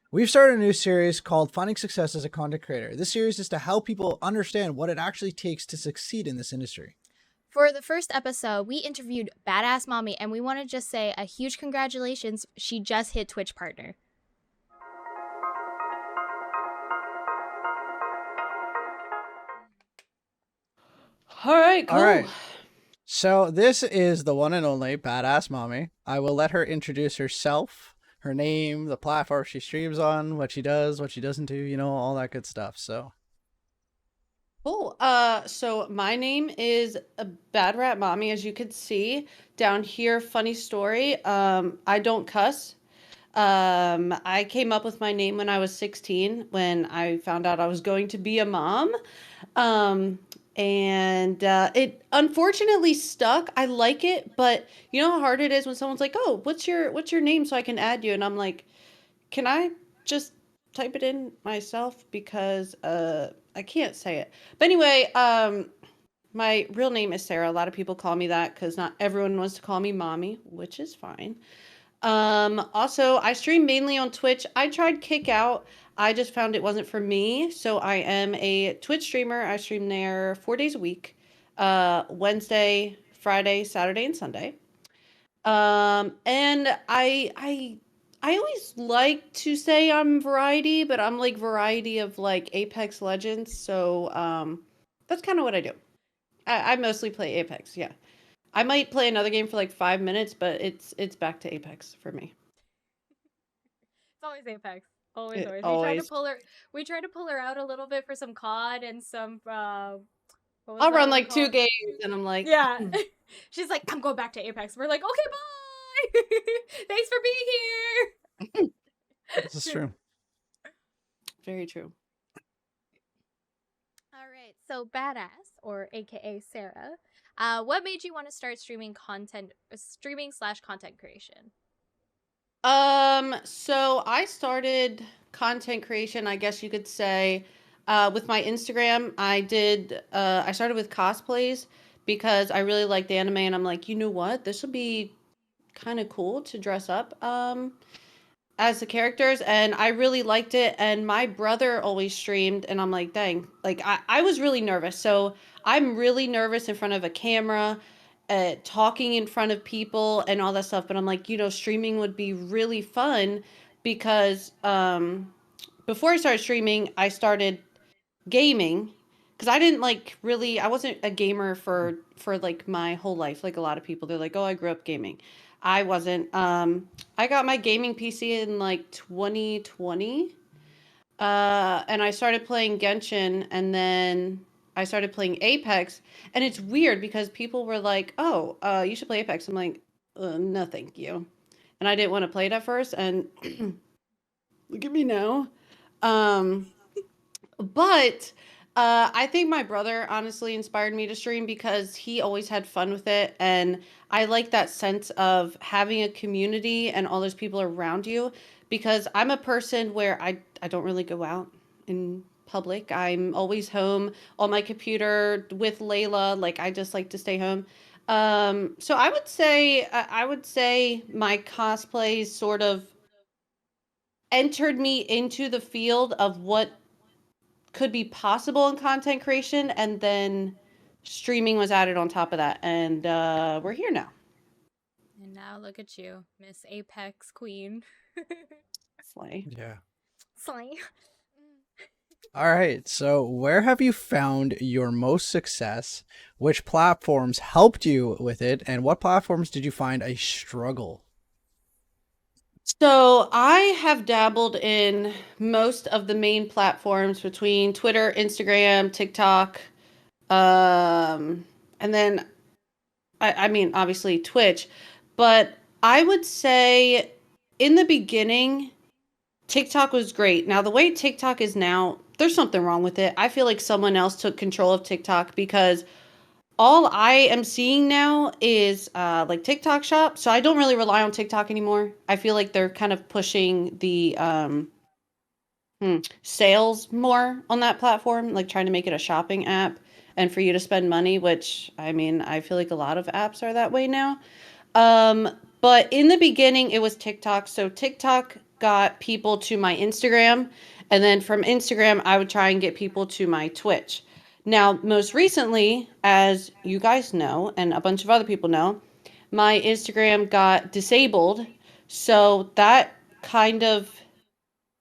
We've started a new series called Finding Success as a Content Creator. This series is to help people understand what it actually takes to succeed in this industry. For the first episode, we interviewed BadAssMommy, and we want to just say a huge congratulations. She just hit Twitch partner. All right, cool. All right. So this is the one and only Badass Mommy. I will let her introduce herself, her name, the platform she streams on, what she does, what she doesn't do, you know, all that good stuff. So Cool. So my name is BadAssMommy, as you could see down here. Funny story. I don't cuss. I came up with my name when I was 16 when I found out I was going to be a mom. Um, and it unfortunately stuck. I like it, but you know how hard it is when someone's like, "Oh, what's your name so I can add you?" And I'm like, "Can I just type it in myself because I can't say it." But anyway, my real name is Sarah. A lot of people call me that because not everyone wants to call me mommy, which is fine. Also, I stream mainly on Twitch. I tried Kick Out. I just found it wasn't for me. So I am a Twitch streamer. I stream there 4 days a week. Wednesday, Friday, Saturday, and Sunday. And I always like to say I'm variety, but I'm like variety of like Apex Legends. So that's kind of what I do. I mostly play Apex, yeah. I might play another game for like 5 minutes, but it's back to Apex for me. It's always Apex. Always, always. Always. We tried to pull her out a little bit for some COD and some what was I'll that run one like two called? games and I'm like, Yeah. She's like, I'm going back to Apex. We're like, okay, bye. Thanks for being this is here. true. very true. All right. So badass, or AKA Sarah, what made you want to start streaming/content creation? So I started content creation, I guess you could say, with my Instagram. I started with cosplays because I really liked anime and I'm like, you know what? This would be kind of cool to dress up as the characters, and I really liked it. And my brother always streamed and I'm like, dang, like I was really nervous. So I'm really nervous in front of a camera, talking in front of people and all that stuff. But I'm like, streaming would be really fun because before I started streaming, I started gaming because I didn't like really I wasn't a gamer for like my whole life like a lot of people. They're like, "Oh, I grew up gaming." I wasn't. I got my gaming PC in like 2020. And I started playing Genshin, and then I started playing Apex. And it's weird because people were like, "Oh, you should play Apex." I'm like, "No, thank you." And I didn't want to play it at first, and look at me now. Um but I think my brother honestly inspired me to stream because he always had fun with it. And I like that sense of having a community and all those people around you because I'm a person where I don't really go out in public. I'm always home on my computer with Layla. Like, I just like to stay home. So I would say my cosplays sort of entered me into the field of what could be possible in content creation, and then streaming was added on top of that, and we're here now. And now look at you, Miss Apex Queen. Slay. Yeah. Slay. All right. So where have you found your most success? Which platforms helped you with it? And what platforms did you find a struggle? So I have dabbled in most of the main platforms between Twitter, Instagram, TikTok, um, and then I mean obviously Twitch, but I would say in the beginning TikTok was great. Now, the way TikTok is now, there's something wrong with it. I feel like someone else took control of TikTok because all I am seeing now is like TikTok shop. So I don't really rely on TikTok anymore. I feel like they're kind of pushing the sales more on that platform, like trying to make it a shopping app and for you to spend money, which I mean, I feel like a lot of apps are that way now. Um, but in the beginning, it was TikTok. So TikTok got people to my Instagram, and then from Instagram, I would try and get people to my Twitch. Now, most recently, as you guys know, and a bunch of other people know, my Instagram got disabled. So that kind of,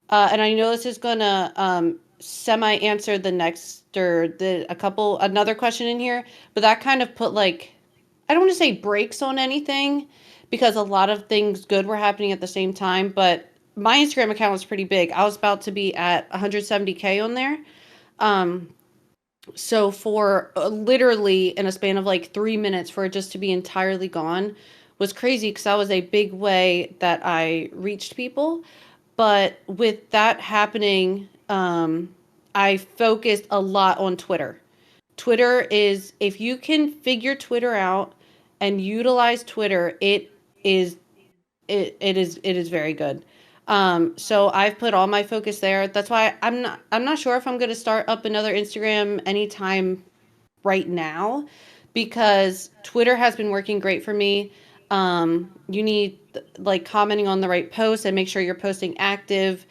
and I know this is gonna semi answer the next or another question in here, but that kind of put like, I don't want to say brakes on anything because a lot of things good were happening at the same time, but my Instagram account was pretty big. I was about to be at 170K on there. Um, so for literally in a span of like 3 minutes for it just to be entirely gone was crazy because that was a big way that I reached people. But with that happening, I focused a lot on Twitter. Twitter is, if you can figure Twitter out and utilize Twitter, is it is very good. So I've put all my focus there. That's why I'm not sure if I'm going to start up another Instagram anytime right now because Twitter has been working great for me. You need like commenting on the right posts and make sure you're posting active.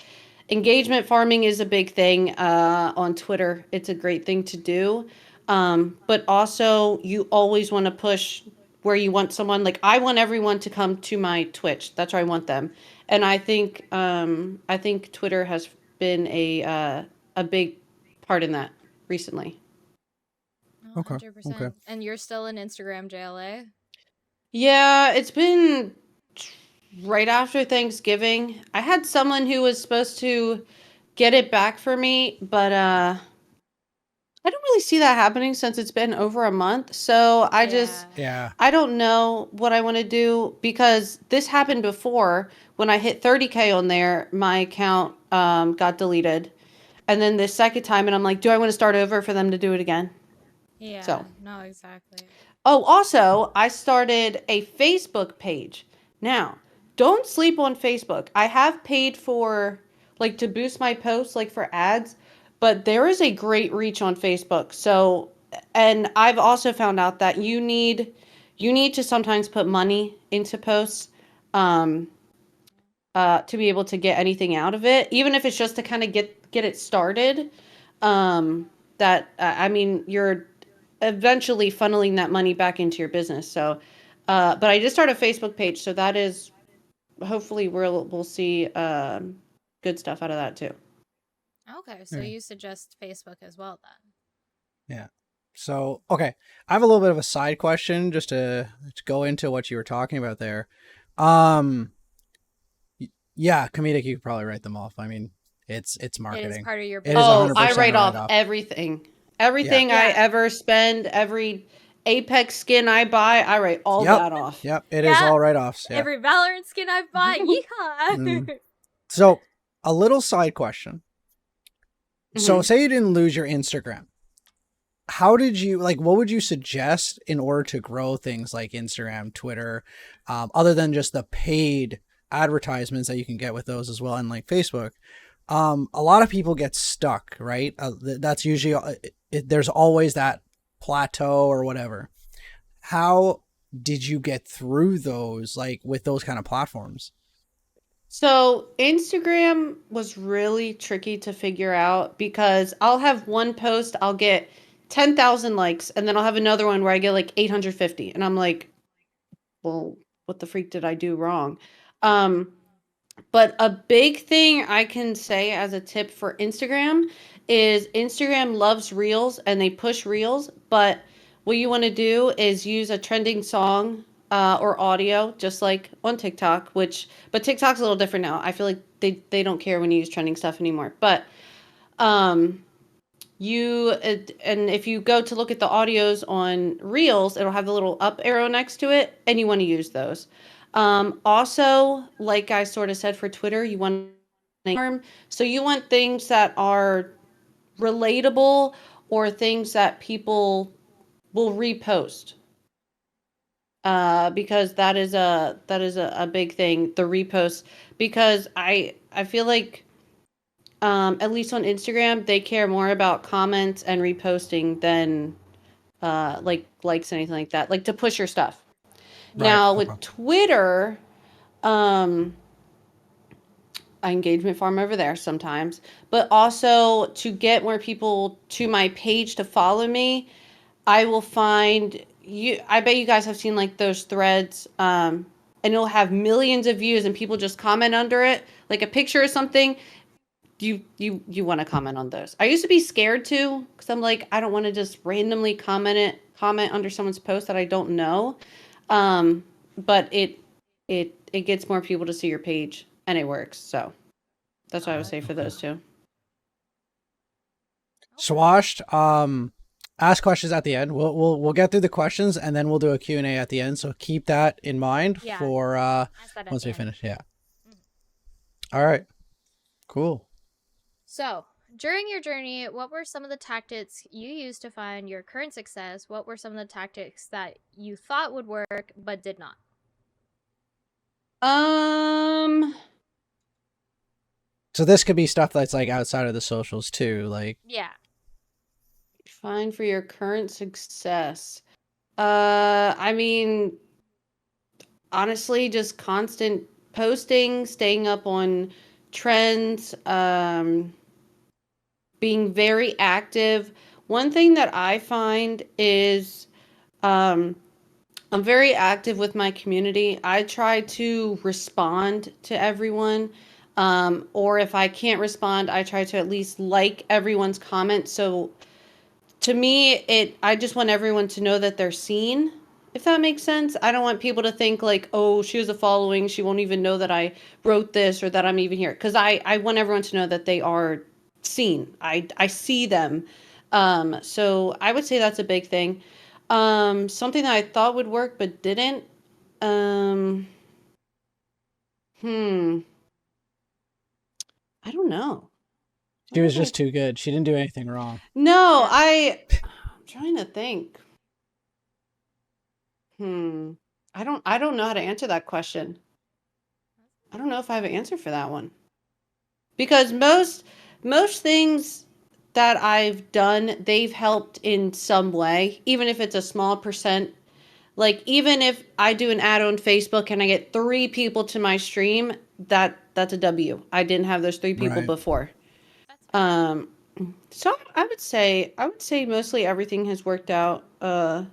Engagement farming is a big thing on Twitter. It's a great thing to do. But also, you always want to push where you want someone. Like I want everyone to come to my Twitch. That's where I want them. And I think Twitter has been a big part in that recently. Oh, Okay. Okay. 100%. And you're still in Instagram JLA? Yeah, it's been right after Thanksgiving. I had someone who was supposed to get it back for me, but I don't really see that happening since it's been over a month. So Yeah. Yeah. I don't know what I want to do because this happened before when I hit 30K on there, my account got deleted. And then the second time, and I'm like, do I want to start over for them to do it again? So. Yeah, no, exactly. Oh, also, I started a Facebook page. Now, don't sleep on Facebook. I have paid for like to boost my posts like for ads, but there is a great reach on Facebook. So, and I've also found out that you need to sometimes put money into posts um to be able to get anything out of it, even if it's just to kind of get it started. That I mean, you're eventually funneling that money back into your business. So, but I just started a Facebook page, so that is hopefully we'll see good stuff out of that too. Okay, so Yeah. you suggest Facebook as well then? Yeah. So, okay, I have a little bit of a side question just to go into what you were talking about there. Um, yeah, comedic, you could probably write them off. I mean, it's It is marketing. part of your It is Oh, business. I 100% write a write off off. everything. Yeah. Everything I Yeah. ever spend, every Apex skin I buy, I write all Yep. that off. Yep. It is Yeah. all write offs. Yeah. Every Valorant skin I've bought. Mm. Yeehaw. So, a little side question. So, Mhm. say you didn't lose your Instagram. How did you like? What would you suggest in order to grow things like Instagram, Twitter, other than just the paid advertisements that you can get with those as well, and like Facebook? A lot of people get stuck, right? That's usually there's always that plateau or whatever. How did you get through those, like with those kind of platforms? So Instagram was really tricky to figure out because I'll have one post, I'll get 10,000 likes, and then I'll have another one where I get like 850. And I'm like, well, what the freak did I do wrong? Um, but a big thing I can say as a tip for Instagram is Instagram loves reels and they push reels, but what you want to do is use a trending song or audio, just like on TikTok, but TikTok's a little different now. I feel like they don't care when you use trending stuff anymore. But um, and if you go to look at the audios on Reels, it'll have the little up arrow next to it, and you want to use those. Also, like I sort of said for Twitter, you want so you want things that are relatable or things that people will repost. Because that is a big thing, the repost. Because I feel like at least on Instagram, they care more about comments and reposting than like likes anything like that, like to push your stuff. Right. Now Okay. with Twitter, um, engagement farm over there sometimes, but also to get more people to my page to follow me, I will find you. I bet you guys have seen like those threads, and it'll have millions of views, and people just comment under it, like a picture or something. You want to comment on those? I used to be scared to, because I'm like, I don't want to just randomly comment under someone's post that I don't know. But it gets more people to see your page, and it works. So that's what I would say for Okay. those two. Okay. Swashed. Ask questions at the end. We'll get through the questions and then we'll do a Q&A at the end. So keep that in mind Yeah. for Ask that at once the we end. finish. Yeah. Mhm. All right. Cool. So, during your journey, what were some of the tactics you used to find your current success? What were some of the tactics that you thought would work but did not? Um, So this could be stuff that's like outside of the socials too. Like, Yeah. Fine for your current success. I mean, honestly, just constant posting, staying up on trends, being very active. One thing that I find is, um, I'm very active with my community. I try to respond to everyone. Or if I can't respond, I try to at least like everyone's comments. So to me, I just want everyone to know that they're seen, if that makes sense. I don't want people to think like, oh, she has a following, she won't even know that I wrote this or that I'm even here. Because I want everyone to know that they are seen. I see them. So I would say that's a big thing. Something that I thought would work but didn't. Um, hmm. I don't know. she What was would I? just too good. She didn't do anything wrong. No, Yeah. I'm trying to think. Hmm. I don't know how to answer that question. I don't know if I have an answer for that one. Because most things that I've done, they've helped in some way, even if it's a small percent. Like even if I do an ad on Facebook and I get 3 people to my stream, that's a W. I didn't have those 3 people Right. before. That's fair. Um so I would say mostly everything has worked out the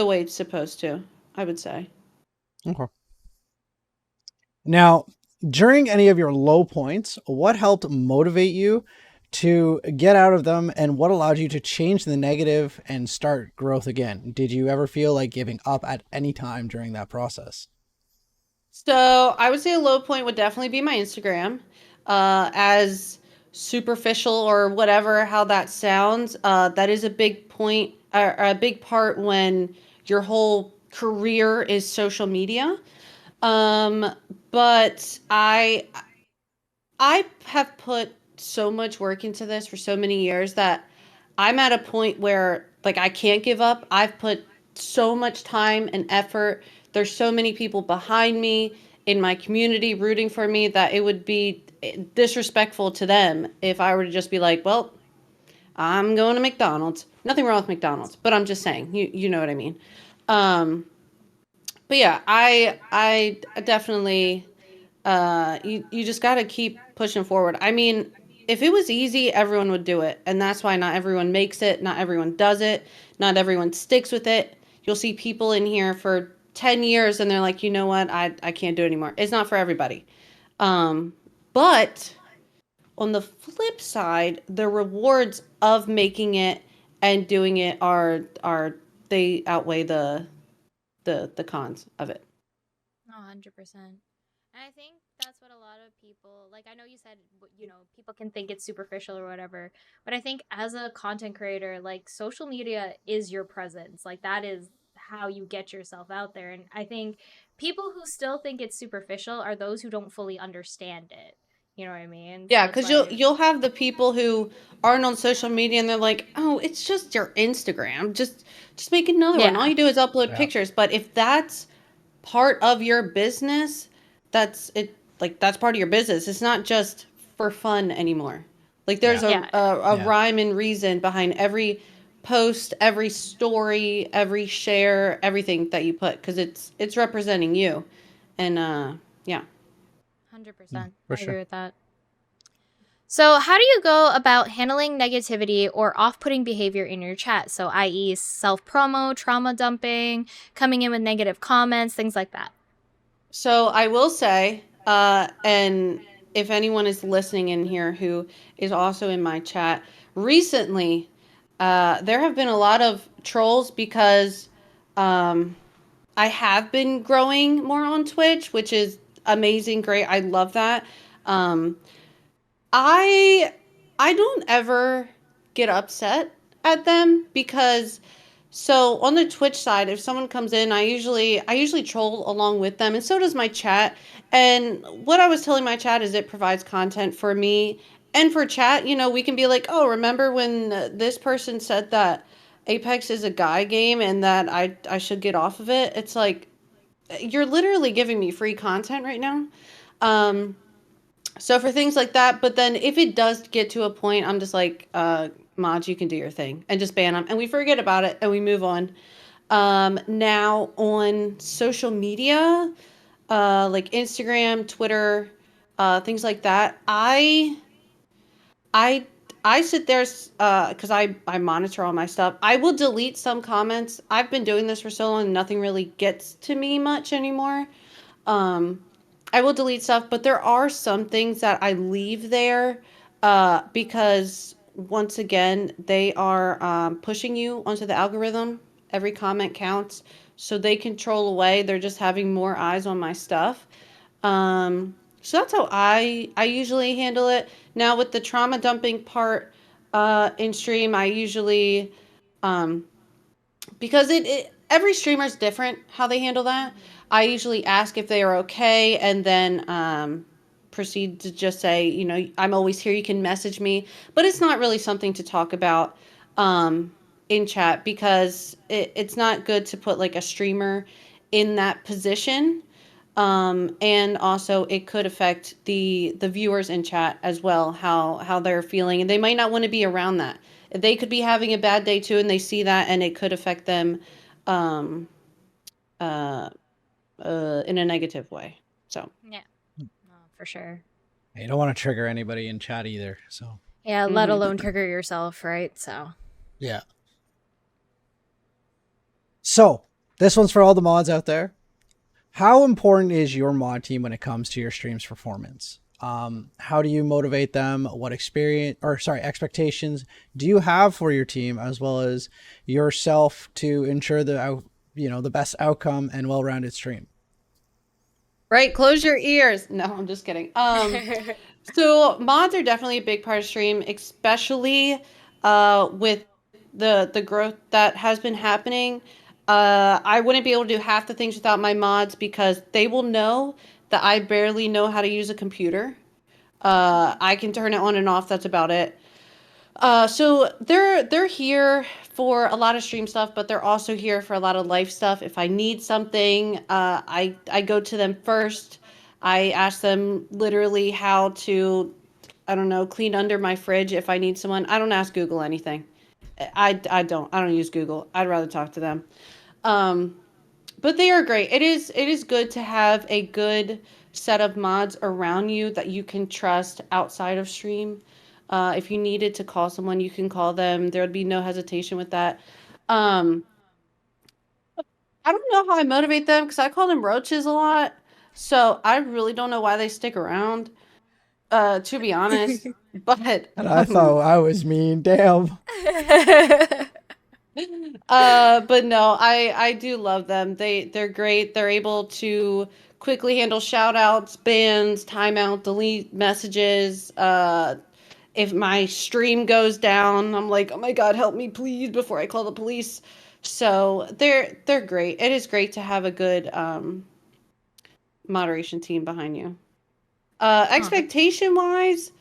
way it's supposed to, I would say. Okay. Now, during any of your low points, what helped motivate you to get out of them and what allowed you to change the negative and start growth again? Did you ever feel like giving up at any time during that process? So I would say a low point would definitely be my Instagram. As superficial or whatever how that sounds, that is a big point, or a big part when your whole career is social media. Um, but I have put so much work into this for so many years that I'm at a point where like I can't give up. I've put so much time and effort. There's so many people behind me in my community rooting for me that it would be disrespectful to them if I were to just be like, "Well, I'm going to McDonald's." Nothing wrong with McDonald's, but I'm just saying, you know what I mean. Um, but yeah, I definitely you just got to keep pushing forward. I mean, if it was easy, everyone would do it. And that's why not everyone makes it, not everyone does it, not everyone sticks with it. You'll see people in here for 10 years and they're like, "You know what? I can't do it anymore." It's not for everybody. But on the flip side, the rewards of making it and doing it are they outweigh the cons of it. 100%. And I think that's what a lot of people like. I know you said, people can think it's superficial or whatever, but I think as a content creator, like social media is your presence. Like that is how you get yourself out there. And I think people who still think it's superficial are those who don't fully understand it. You know what I mean? So Yeah, it's because you'll like, you'll have the people who aren't on social media and they're like, "Oh, it's just your Instagram. Just make another one. All yeah, you do is upload Yeah. pictures." But if that's part of your business, that's it. Like that's part of your business. It's not just for fun anymore. Like there's Yeah. yeah, a Yeah. rhyme and reason behind every post, every story, every share, everything that you put because it's representing you. And yeah. 100%. for I agree sure. with that. So, how do you go about handling negativity or off putting behavior in your chat? So, i.e., self promo, trauma dumping, coming in with negative comments, things like that. So I will say, and if anyone is listening in here who is also in my chat, recently, there have been a lot of trolls because um, I have been growing more on Twitch, which is amazing, great. I love that. Um, I I don't ever get upset at them because so on the Twitch side, if someone comes in, I usually troll along with them, and so does my chat. And what I was telling my chat is it provides content for me and for chat. You know, we can be like, oh, remember when this person said that Apex is a guy game and that I should get off of it? It's like you're literally giving me free content right now. Um, so for things like that, but then if it does get to a point, I'm just like, mods, you can do your thing and just ban them, and we forget about it and we move on. Now on social media, like Instagram, Twitter, things like that, I I sit there because I monitor all my stuff. I will delete some comments. I've been doing this for so long, nothing really gets to me much anymore. Um, I will delete stuff, but there are some things that I leave there because once again, they are pushing you onto the algorithm. Every comment counts, so they control away. They're just having more eyes on my stuff. So that's how I usually handle it. Now with the trauma dumping part in stream, I usually um, because it every streamer is different how they handle that. I usually ask if they are okay, and then proceed to just say, you know, I'm always here. You can message me, but it's not really something to talk about in chat because it's not good to put like a streamer in that position. And also it could affect the viewers in chat as well, how they're feeling, and they might not want to be around that. They could be having a bad day too, and they see that, and it could affect them um, uh, in a negative way. So, Yeah, no, for sure. You don't want to trigger anybody in chat either. So Yeah, let mhm. alone trigger yourself, right? So, yeah. So this one's for all the mods out there. How important is your mod team when it comes to your stream's performance? How do you motivate them? What expectations do you have for your team as well as yourself to ensure the best outcome and well-rounded stream? Right, close your ears. No, I'm just kidding. So mods are definitely a big part of stream, especially with the growth that has been happening. I wouldn't be able to do half the things without my mods because they will know that I barely know how to use a computer. I can turn it on and off. That's about it. So they're here for a lot of stream stuff, but they're also here for a lot of life stuff. If I need something, I go to them first. I ask them literally how to, I don't know, clean under my fridge if I need someone. I don't ask Google anything. I don't use Google. I'd rather talk to them. Um, but they are great. It is good to have a good set of mods around you that you can trust outside of stream. If you needed to call someone, you can call them. There would be no hesitation with that. Um, I don't know how I motivate them because I call them roaches a lot. So I really don't know why they stick around, to be honest. But And I thought I was mean. Damn. but no, I do love them. They're great. They're able to quickly handle shout outs, bans, timeout, delete messages. If my stream goes down, I'm like, oh my god, help me please before I call the police. So they're great. It is great to have a good moderation team behind you. oh, that, Expectation wise,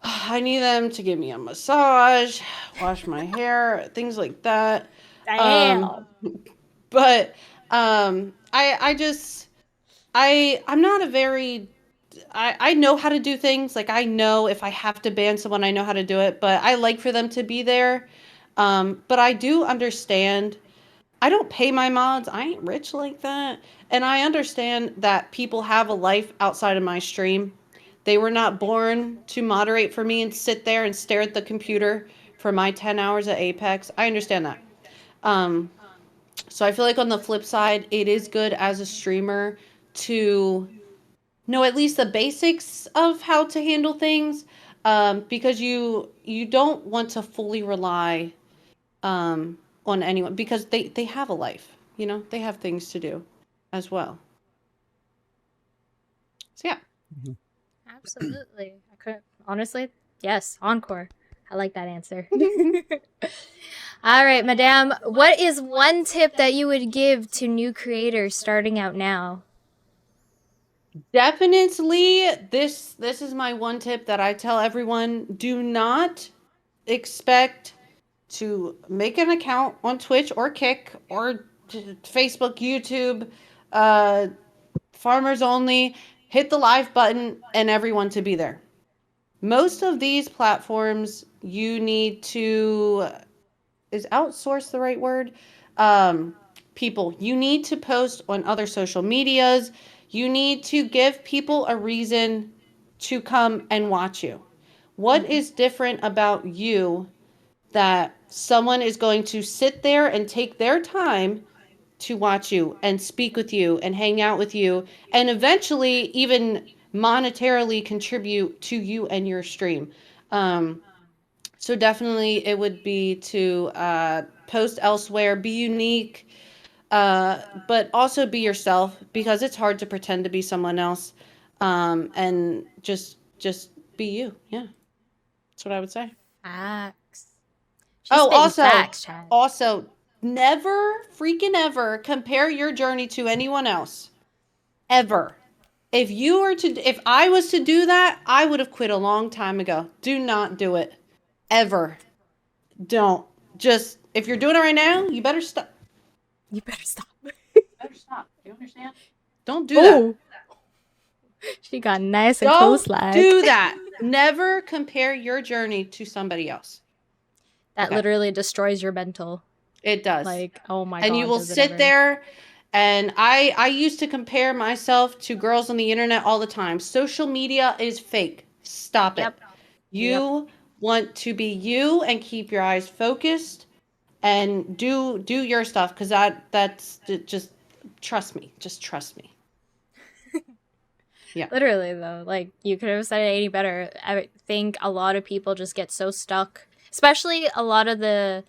I need them to give me a massage, wash my hair, things like that. Um, damn. but I just I'm not a very I know how to do things. Like I know if I have to ban someone, I know how to do it, but I like for them to be there. But I do understand I don't pay my mods. I ain't rich like that. And I understand that people have a life outside of my stream. They were not born to moderate for me and sit there and stare at the computer for my 10 hours at Apex. I understand that. Um, so I feel like on the flip side, it is good as a streamer to know at least the basics of how to handle things, because you don't want to fully rely on anyone because they have a life, they have things to do as well. So yeah. Absolutely. I could honestly, yes, encore. I like that answer. All right, madame, what is one tip that you would give to new creators starting out now? Definitely, this is my one tip that I tell everyone: do not expect to make an account on Twitch or Kick or Facebook, YouTube, uh, Farmers Only, hit the live button and everyone to be there. Most of these platforms, you need to, is outsource the right word? Um, People, you need to post on other social medias. You need to give people a reason to come and watch you. What is different about you that someone is going to sit there and take their time to watch you and speak with you and hang out with you and eventually even monetarily contribute to you and your stream? So definitely it would be to post elsewhere, be unique, but also be yourself because it's hard to pretend to be someone else, and just be you. Yeah, that's what I would say. Facts. She's Oh, spitting also, facts, Chad. also, never freaking ever compare your journey to anyone else. Ever. If I was to do that, I would have quit a long time ago. Do not do it. Ever. Don't. Just, if you're doing it right now, you better stop. You better stop. Better stop. Do you understand? Don't do that. Ooh, she got nice and Don't close like. do that. Never compare your journey to somebody else. That Okay. literally destroys your mental. It does. Like, oh my And you god, will does it sit ever. there, and I used to compare myself to girls on the internet all the time. Social media is fake. Stop it. Yep. Yep. You want to be you and keep your eyes focused and do your stuff, because that's just trust me. Just trust me. Yeah. Literally, though, like, you could have said it any better. I think a lot of people just get so stuck, especially a lot of the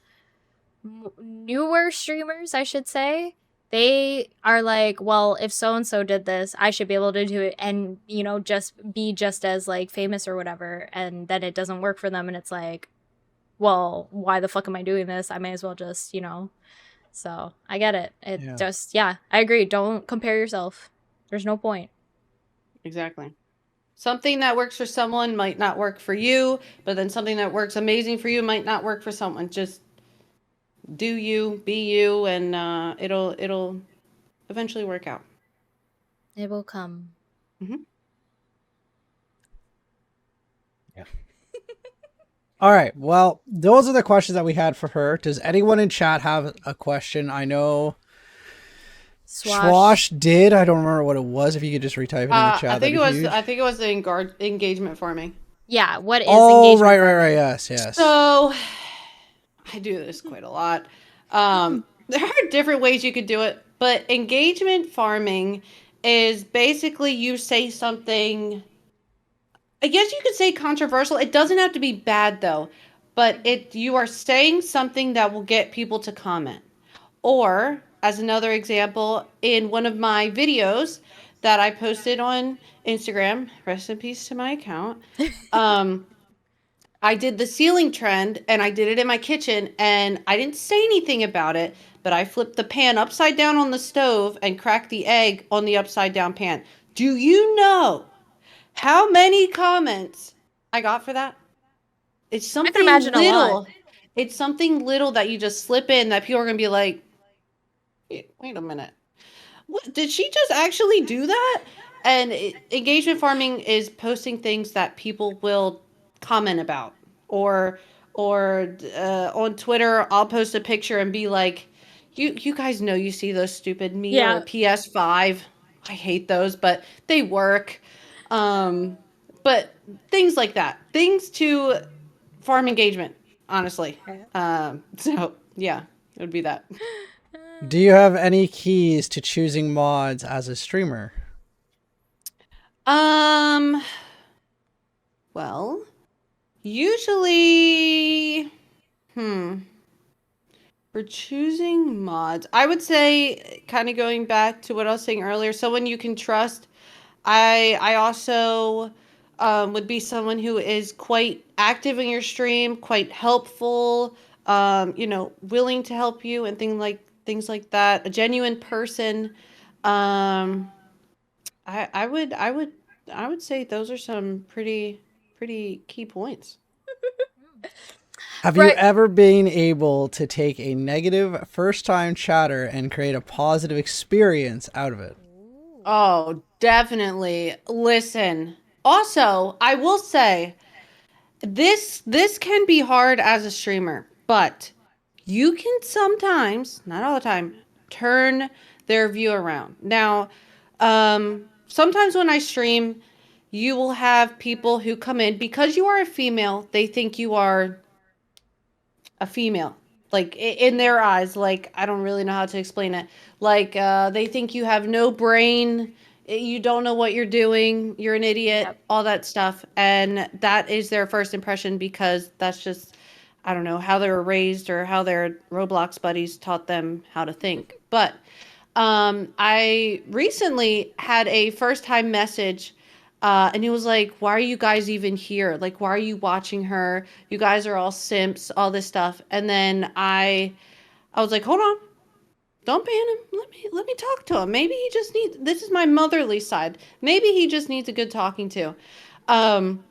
newer streamers, I should say. They are like, well, if so and so did this, I should be able to do it and, just be just as, like, famous or whatever. And then it doesn't work for them. And it's like, well, why the fuck am I doing this? I may as well just. So I get it. It Yeah. just, yeah, I agree. Don't compare yourself. There's no point. Exactly. Something that works for someone might not work for you, but then something that works amazing for you might not work for someone. Just do you, be you, and it'll eventually work out. It will come. Mm-hmm. Yeah. All right. Well, those are the questions that we had for her. Does anyone in chat have a question? I know Swash did. I don't remember what it was. If you could just retype it in the chat, that'd be huge. I think it was the engagement farming. Yeah, what is Oh, engagement right, farming? yes. So I do this quite a lot. There are different ways you could do it, but engagement farming is basically you say something, I guess you could say controversial. It doesn't have to be bad though, but you are saying something that will get people to comment. Or, as another example, in one of my videos that I posted on Instagram, rest in peace to my account, I did the ceiling trend and I did it in my kitchen and I didn't say anything about it, but I flipped the pan upside down on the stove and cracked the egg on the upside down pan. Do you know how many comments I got for that? It's I can imagine something a lot. little. It's something little that you just slip in that people are going to be like, wait a minute. What, did she just actually do that? And engagement farming is posting things that people will comment about, or on Twitter, I'll post a picture and be like, You guys know you see those stupid me or Yeah. a PS5. I hate those, but they work. Um, but things like that. Things to farm engagement, honestly. So yeah, it would be that. Do you have any keys to choosing mods as a streamer? Um, well, usually, hmm, for choosing mods, I would say, kind of going back to what I was saying earlier, someone you can trust. I also would be someone who is quite active in your stream, quite helpful, willing to help you and things like that. A genuine person. Um, I would say those are some pretty key points. Have you Right. ever been able to take a negative first time chatter and create a positive experience out of it? Ooh. Oh, definitely. Listen. Also, I will say this can be hard as a streamer, but you can sometimes, not all the time, turn their view around. Now, sometimes when I stream, you will have people who come in because you are a female, they think you are a female, like in their eyes. Like, I don't really know how to explain it. Like, they think you have no brain, you don't know what you're doing, you're an idiot, Yep. all that stuff. And that is their first impression because that's just, I don't know, how they were raised or how their Roblox buddies taught them how to think. But I recently had a first time message, and he was like, "Why are you guys even here? Like, why are you watching her? You guys are all simps, all this stuff." And then I was like, "Hold on, don't ban him. Let me talk to him. Maybe he just needs. This is my motherly side. Maybe he just needs a good talking to." Um,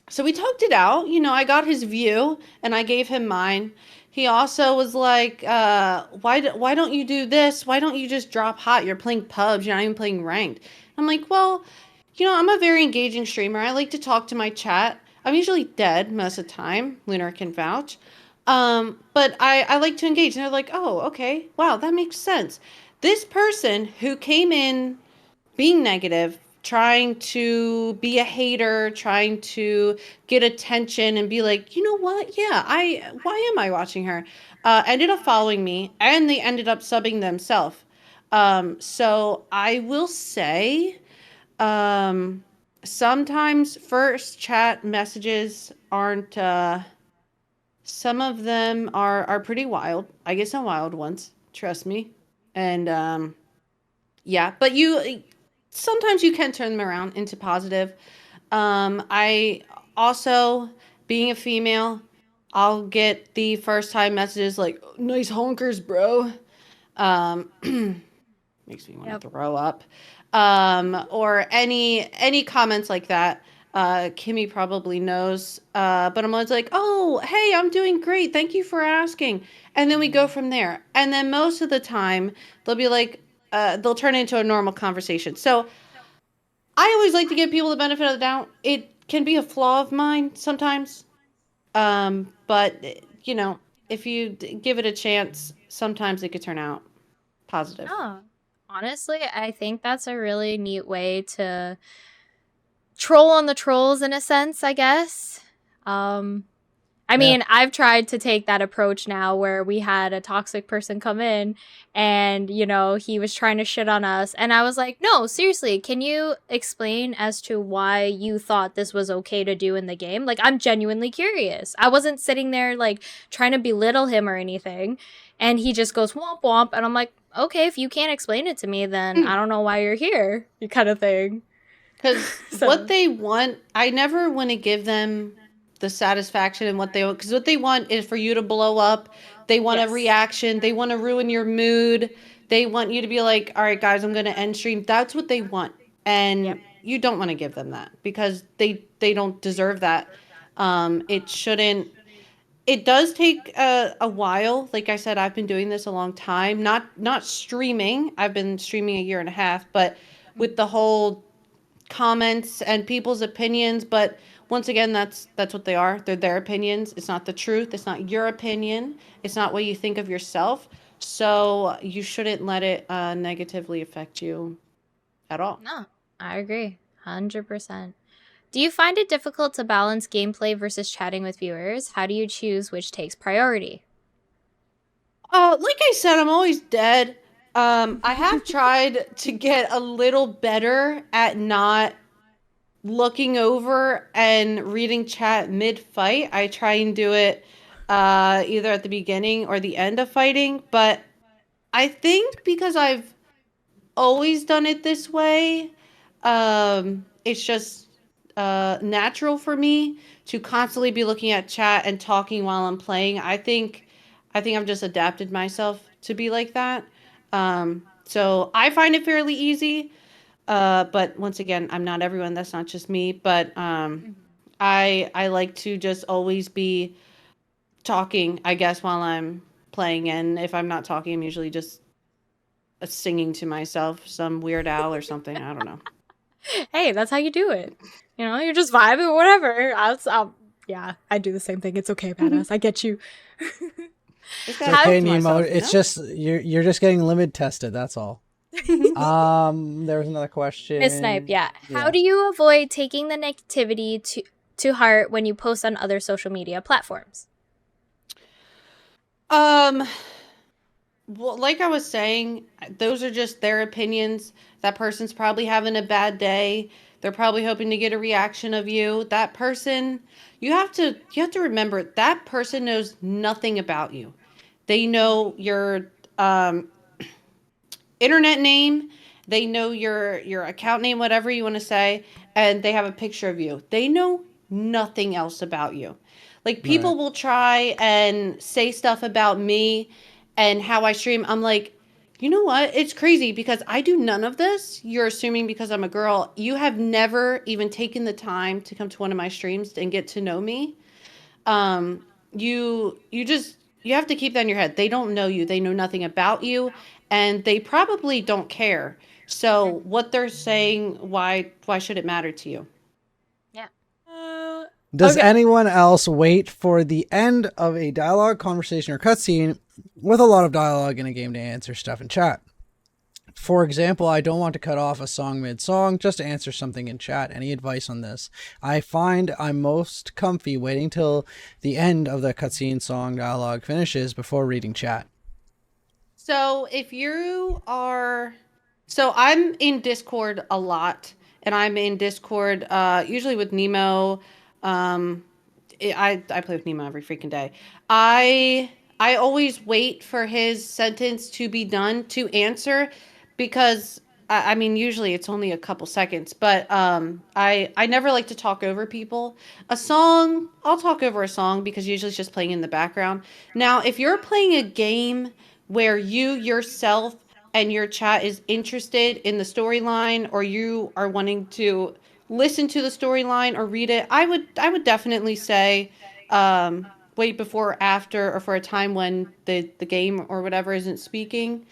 so we talked it out. I got his view and I gave him mine. He also was like, why don't you do this? Why don't you just drop hot? You're playing pubs. You're not even playing ranked. I'm like, well, I'm a very engaging streamer. I like to talk to my chat. I'm usually dead most of the time. Lunar can vouch. But I like to engage. And they're like, oh, okay. Wow, that makes sense. This person who came in being negative, trying to be a hater, trying to get attention and be like, you know what? Yeah, why am I watching her? Ended up following me and they ended up subbing themselves. So I will say, um, sometimes first chat messages aren't, some of them are pretty wild. I get some wild ones, trust me. And, yeah, but you sometimes you can turn them around into positive. I also, being a female, I'll get the first time messages like "nice honkers, bro." Um, makes me want to Yep. throw up. Or any comments like that. Kimmy probably knows. But I'm always like, "Oh, hey, I'm doing great. Thank you for asking." And then we go from there. And then most of the time, they'll be like, they'll turn into a normal conversation. So I always like to give people the benefit of the doubt. It can be a flaw of mine sometimes. But if you give it a chance, sometimes it could turn out positive. Oh, honestly, I think that's a really neat way to troll on the trolls in a sense, I guess. Um, I Yeah. mean, I've tried to take that approach now where we had a toxic person come in and, he was trying to shit on us. And I was like, no, seriously, can you explain as to why you thought this was okay to do in the game? Like, I'm genuinely curious. I wasn't sitting there, like, trying to belittle him or anything. And he just goes womp womp. And I'm like, okay, if you can't explain it to me, then I don't know why you're here, kind of thing. Because what So, they want, I never want to give them the satisfaction and what they want. Because what they want is for you to blow up. They want a yes. reaction. They want to ruin your mood. They want you to be like, all right, guys, I'm going to end stream. That's what they want. Yep. And you don't want to give them that because they don't deserve that. It shouldn't. It does take a while. Like I said, I've been doing this a long time. Not streaming. I've been streaming a year and a half, but with the whole comments and people's opinions. But once again, that's what they are. They're their opinions. It's not the truth. It's not your opinion. It's not what you think of yourself. So you shouldn't let it negatively affect you at all. No, I agree. 100%. Do you find it difficult to balance gameplay versus chatting with viewers? How do you choose which takes priority? Like I said, I'm always dead. I have tried to get a little better at not looking over and reading chat mid fight. I try and do it either at the beginning or the end of fighting, but I think because I've always done it this way, it's just natural for me to constantly be looking at chat and talking while I'm playing. I think I've just adapted myself to be like that. So I find it fairly easy. But once again, I'm not everyone. That's not just me. But I like to just always be talking, I guess, while I'm playing. And if I'm not talking, I'm usually just singing to myself, some Weird Al or something. I don't know. Hey, that's how you do it. You know, you're just vibing, whatever. Yeah, I do the same thing. It's okay, badass. I get you. Just It's gotta okay, talk to Nemo. myself, you It's know? just you're just getting limit tested. That's all. There was another question. Miss Snipe, yeah. How Yeah. do you avoid taking the negativity to heart when you post on other social media platforms? Um, well, like I was saying, those are just their opinions. That person's probably having a bad day. They're probably hoping to get a reaction of you. That person, you have to remember that person knows nothing about you. They know your um internet name, they know your account name, whatever you want to say, and they have a picture of you. They know nothing else about you. Like Right. people will try and say stuff about me and how I stream. I'm like, you know what? It's crazy because I do none of this. You're assuming because I'm a girl. You have never even taken the time to come to one of my streams and get to know me. You have to keep that in your head. They don't know you. They know nothing about you, and they probably don't care. So what they're saying, why should it matter to you? Yeah. Does Okay. anyone else wait for the end of a dialogue, conversation, or cutscene with a lot of dialogue in a game to answer stuff in chat? For example, I don't want to cut off a song mid-song just to answer something in chat. Any advice on this? I find I'm most comfy waiting till the end of the cutscene song dialogue finishes before reading chat. So if you are, so I'm in Discord a lot, and I'm in Discord usually with Nemo. Um, I play with Nemo every freaking day. I always wait for his sentence to be done to answer because I mean usually it's only a couple seconds, but I never like to talk over people. A song, I'll talk over a song because usually it's just playing in the background. Now, if you're playing a game where you yourself and your chat is interested in the storyline or you are wanting to listen to the storyline or read it, I would definitely say wait before or after or for a time when the game or whatever isn't speaking.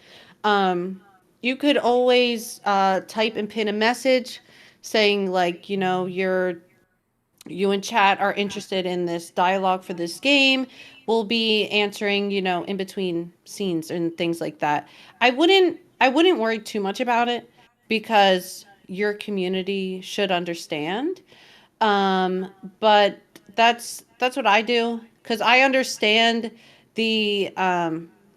You could always type and pin a message saying like you and chat are interested in this dialogue for this game. We'll be answering, in between scenes and things like that. I wouldn't worry too much about it because your community should understand. Um, but that's what I do because I understand the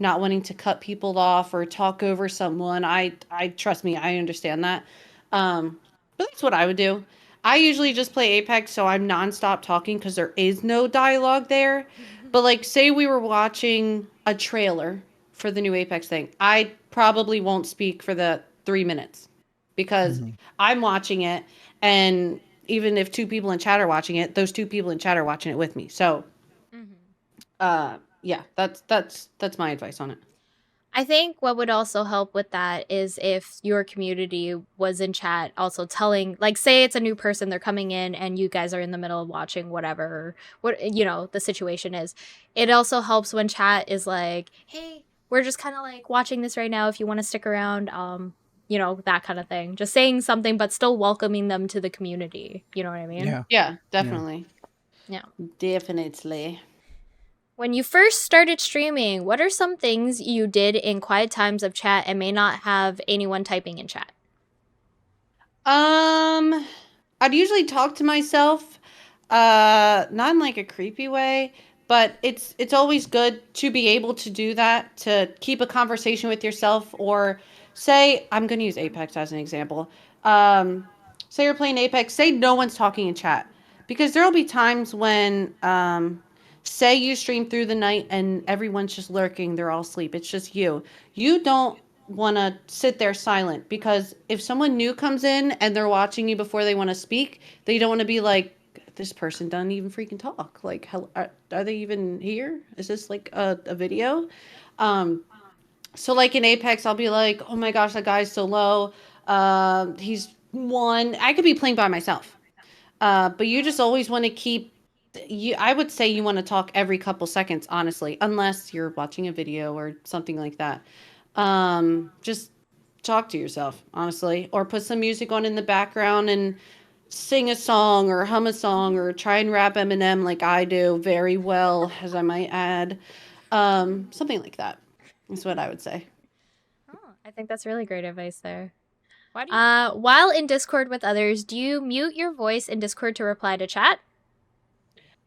not wanting to cut people off or talk over someone. I trust me, I understand that. But that's what I would do. I usually just play Apex, so I'm nonstop talking because there is no dialogue there. But like, say we were watching a trailer for the new Apex thing, I probably won't speak for the 3 minutes because Mm-hmm. I'm watching it, and even if two people in chat are watching it, those two people in chat are watching it with me. So, yeah, that's my advice on it. I think what would also help with that is if your community was in chat also telling, like, say it's a new person, they're coming in and you guys are in the middle of watching whatever, the situation is. It also helps when chat is like, hey, we're just kind of like watching this right now if you want to stick around, that kind of thing. Just saying something, but still welcoming them to the community. You know what I mean? Yeah. Yeah, Yeah. definitely. Yeah. Definitely. When you first started streaming, what are some things you did in quiet times of chat and may not have anyone typing in chat? I'd usually talk to myself, not in like a creepy way, but it's always good to be able to do that, to keep a conversation with yourself, or say, I'm going to use Apex as an example. Say you're playing Apex, say no one's talking in chat, because there'll be times when, say you stream through the night and everyone's just lurking, they're all asleep, it's just you. You don't want to sit there silent, because if someone new comes in and they're watching you before they want to speak, they don't want to be like, this person doesn't even freaking talk. Like, are they even here? Is this like a video? Um, so like in Apex, I'll be like, oh my gosh, that guy's so low. He's one. I could be playing by myself. But you just always want to keep you. I would say you want to talk every couple seconds, honestly, unless you're watching a video or something like that. Just talk to yourself, honestly, or put some music on in the background and sing a song or hum a song or try and rap Eminem like I do very well, as I might add. Something like that is what I would say. Oh, I think that's really great advice there. While in Discord with others, do you mute your voice in Discord to reply to chat?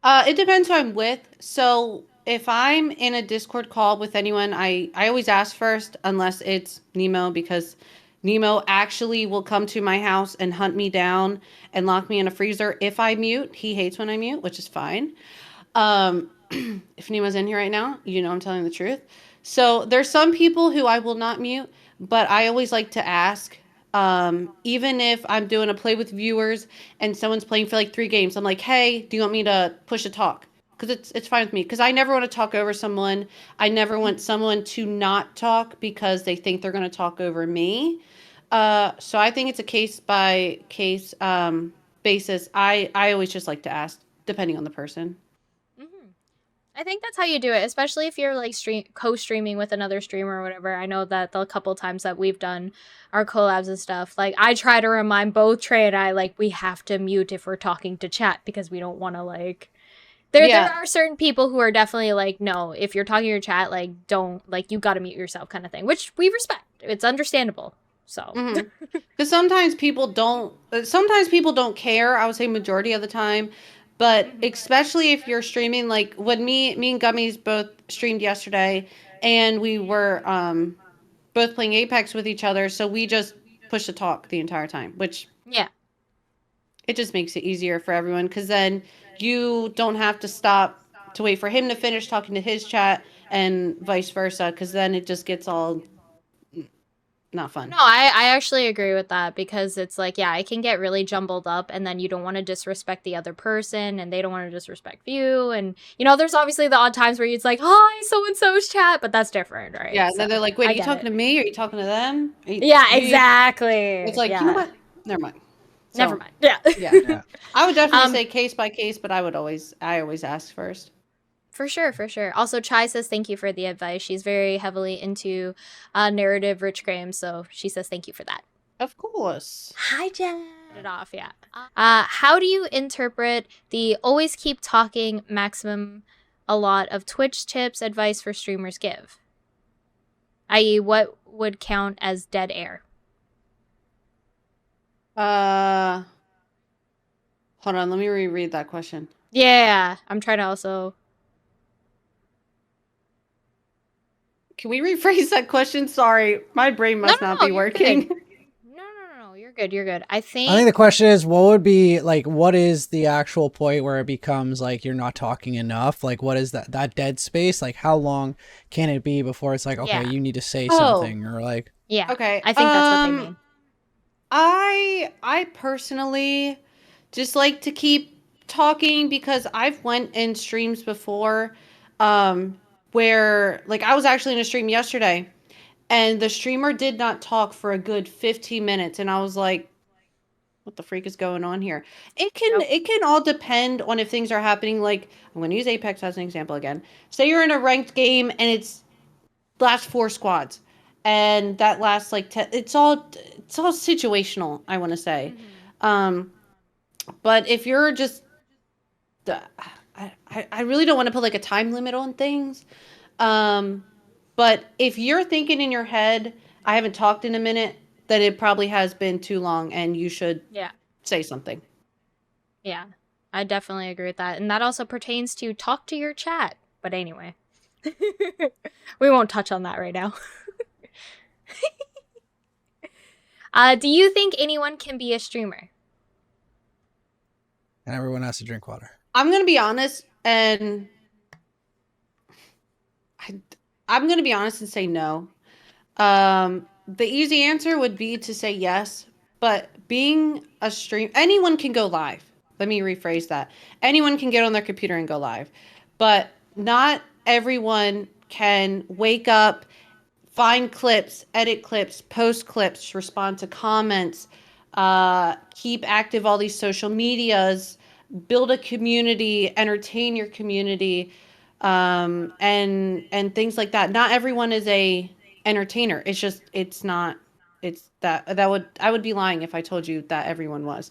It depends who I'm with. So if I'm in a Discord call with anyone, I always ask first, unless it's Nemo, because Nemo actually will come to my house and hunt me down and lock me in a freezer if I mute. He hates when I mute, which is fine. Um, if Nemo's in here right now, you know I'm telling the truth. So there's some people who I will not mute, but I always like to ask. Even if I'm doing a play with viewers and someone's playing for like 3 games, I'm like, hey, do you want me to push a talk? Because it's fine with me. Because I never want to talk over someone. I never want someone to not talk because they think they're going to talk over me. So I think it's a case by case basis. I always just like to ask, depending on the person. Mm-hmm. I think that's how you do it, especially if you're like co-streaming with another streamer or whatever. I know that the couple times that we've done our collabs and stuff, like I try to remind both Trey and I, like we have to mute if we're talking to chat because we don't want to like. There Yeah. are certain people who are definitely like, no, if you're talking to your chat, like don't like you got to mute yourself kind of thing, which we respect. It's understandable. So. Because sometimes people don't care. I would say majority of the time, but especially if you're streaming, like when me and Gummies both streamed yesterday, and we were both playing Apex with each other, so we just pushed the talk the entire time, which Yeah. it just makes it easier for everyone, because then you don't have to stop to wait for him to finish talking to his chat and vice versa, because then it just gets all not fun. No, I actually agree with that because it's like, yeah, it can get really jumbled up and then you don't want to disrespect the other person and they don't want to disrespect you. And, you know, there's obviously the odd times where it's like, hi, so-and-so's chat, but that's different, right? Yeah, So, then they're like, "Wait, I are you get talking it. to me? Or are you talking to them?" Yeah, exactly. It's like, you know Yeah. what? Never mind. Never So, mind. Yeah. yeah, Yeah. I would definitely say case by case, but I always ask first. For sure, for sure. Also, Chai says thank you for the advice. She's very heavily into narrative rich games, so she says thank you for that. Of course. Hi, Jen. It off, yeah. How do you interpret the always keep talking maximum a lot of Twitch tips advice for streamers give? I.e., what would count as dead air? Hold on, let me reread that question. Yeah, I'm trying to also. Can we rephrase that question? Sorry, my brain must not be you're working. good. No, you're good. You're good. I think the question is, what would be like, what is the actual point where it becomes like you're not talking enough? Like, what is that dead space? Like, how long can it be before it's like, okay, Yeah. you need to say something, or like, Yeah. Okay. I think that's what they mean. I personally just like to keep talking, because I've went in streams before, where like I was actually in a stream yesterday, and the streamer did not talk for a good 15 minutes, and I was like, what the freak is going on here? It can all depend on if things are happening. Like, I'm going to use Apex as an example again. Say you're in a ranked game and it's last 4 squads, and that lasts like 10. It's all situational, I want to say. But if you're just I really don't want to put like a time limit on things. But if you're thinking in your head, I haven't talked in a minute, then it probably has been too long and you should Yeah. say something. Yeah. I definitely agree with that. And that also pertains to talk to your chat. But anyway, we won't touch on that right now. Do you think anyone can be a streamer? And everyone has to drink water. I'm going to be honest and I'm going to be honest and say no. The easy answer would be to say yes, but being a stream, anyone can go live. Let me rephrase that. Anyone can get on their computer and go live, but not everyone can wake up, find clips, edit clips, post clips, respond to comments, keep active all these social medias, build a community, entertain your community, and things like that. Not everyone is a entertainer. It's just it's not. It's that would I would be lying if I told you that everyone was.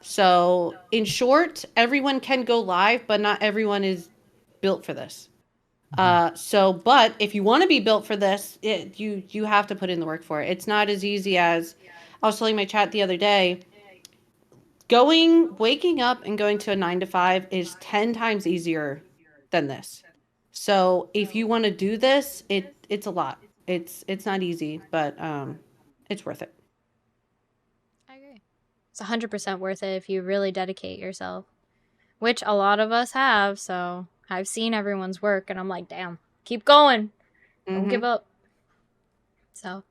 So in short, everyone can go live, but not everyone is built for this. But if you want to be built for this, you have to put in the work for it. It's not as easy as I was telling my chat the other day. Waking up and going to a 9 to 5 is 10 times easier than this. So if you want to do this, it's a lot. It's not easy, but it's worth it. I agree. It's 100% worth it if you really dedicate yourself, which a lot of us have. So I've seen everyone's work and I'm like, damn, keep going. Don't give up. So,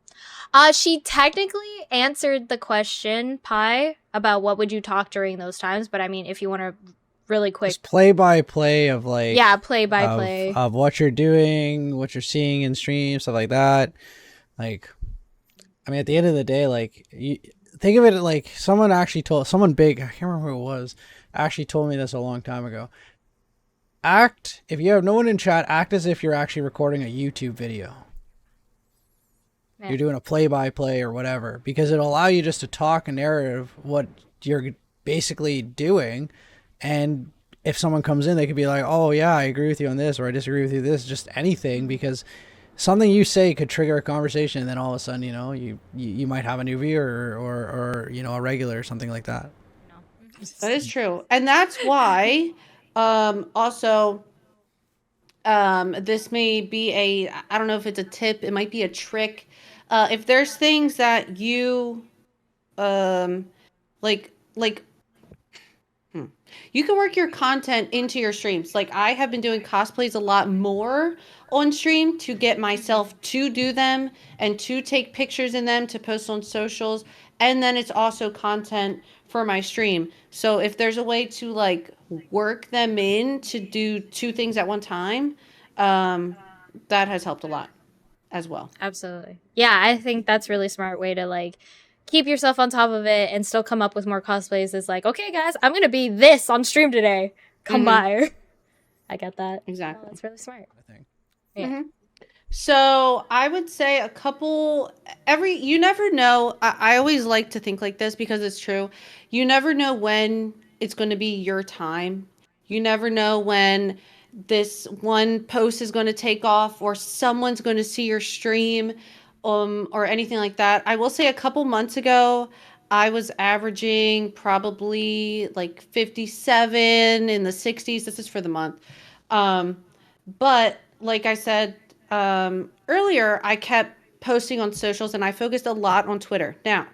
she technically answered the question, Pi, about what would you talk during those times. But I mean, if you want to really quick, Just play by play of like play by play of what you're doing, what you're seeing in stream, stuff like that. Like, I mean, at the end of the day, like you think of it like someone big, I can't remember who it was, actually told me this a long time ago. If you have no one in chat, act as if you're actually recording a YouTube video. Yeah. You're doing a play-by-play or whatever, because it'll allow you just to talk a narrative what you're basically doing, and if someone comes in, they could be like, oh yeah, I agree with you on this, or I disagree with you this, just anything, because something you say could trigger a conversation, and then all of a sudden, you might have a new viewer or a regular or something like that. That is true. And that's why also this may be I don't know if it's a tip, it might be a trick. If there's things that you like you can work your content into your streams. Like I have been doing cosplays a lot more on stream to get myself to do them and to take pictures in them to post on socials. And then it's also content for my stream. So if there's a way to like work them in to do two things at one time, that has helped a lot as well. Absolutely. Yeah, I think that's really smart way to like keep yourself on top of it and still come up with more cosplays. It's like, okay, guys, I'm gonna be this on stream today. Come by. I get that. Exactly. Oh, that's really smart. I think. Yeah. So I would say you never know. I always like to think like this because it's true. You never know when it's going to be your time. You never know when this one post is going to take off or someone's going to see your stream, or anything like that. I will say a couple months ago, I was averaging probably like 57 in the 60s. This is for the month. But like I said earlier, I kept posting on socials and I focused a lot on Twitter. Now,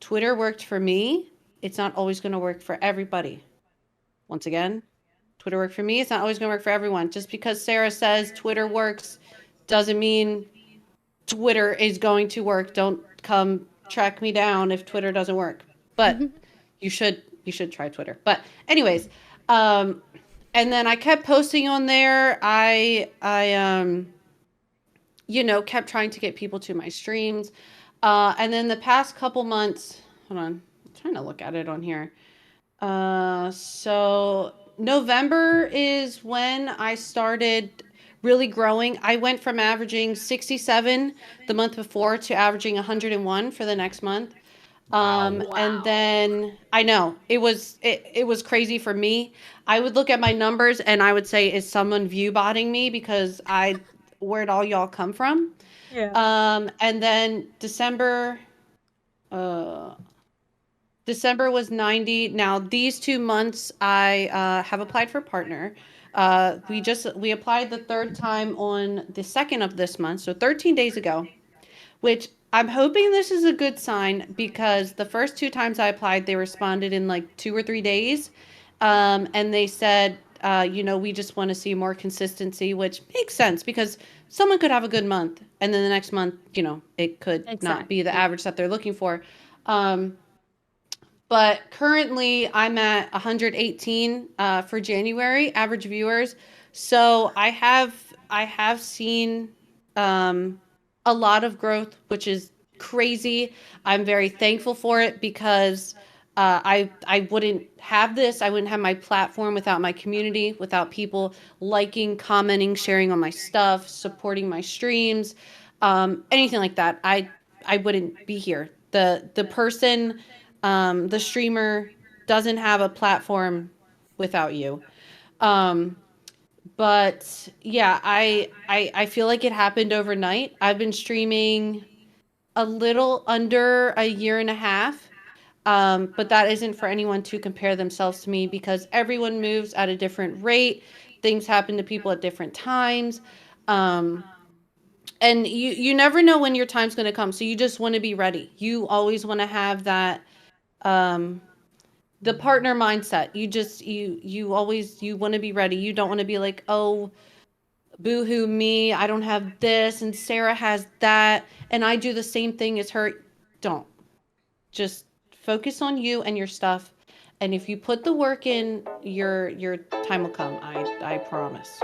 Twitter worked for me. It's not always going to work for everybody. Once again, Twitter worked for me. It's not always going to work for everyone. Just because Sarah says Twitter works doesn't mean Twitter is going to work. Don't come track me down if Twitter doesn't work. But you should try Twitter. But anyways, and then I kept posting on there. I kept trying to get people to my streams. And then the past couple months, hold on, I'm trying to look at it on here. So November is when I started really growing. I went from averaging 67 the month before to averaging 101 for the next month. Wow. And Wow. then I know it was crazy for me. I would look at my numbers and I would say, is someone view botting me because where'd all y'all come from? Yeah. And then uh, December was 90. Now these 2 months, I have applied for a partner. We applied the third time on the second of this month, so 13 days ago, which I'm hoping this is a good sign because the first two times I applied, they responded in like 2 or 3 days. And they said, we just want to see more consistency, which makes sense because someone could have a good month and then the next month, it could not be the Exactly. average that they're looking for. Um, but currently I'm at 118 for January average viewers. So I have seen um, a lot of growth, which is crazy. I'm very thankful for it because I wouldn't have this. I wouldn't have my platform without my community, without people liking, commenting, sharing on my stuff, supporting my streams, anything like that. I wouldn't be here. The person, the streamer doesn't have a platform without you. Um, but yeah, I feel like it happened overnight. I've been streaming a little under a year and a half. But that isn't for anyone to compare themselves to me because everyone moves at a different rate. Things happen to people at different times. Um, and you never know when your time's going to come. So you just want to be ready. You always want to have that um the partner mindset. You always you want to be ready. You don't want to be like, "Oh, boo-hoo me. I don't have this and Sarah has that and I do the same thing as her." Don't. Just focus on you and your stuff. And if you put the work in, your time will come. I promise.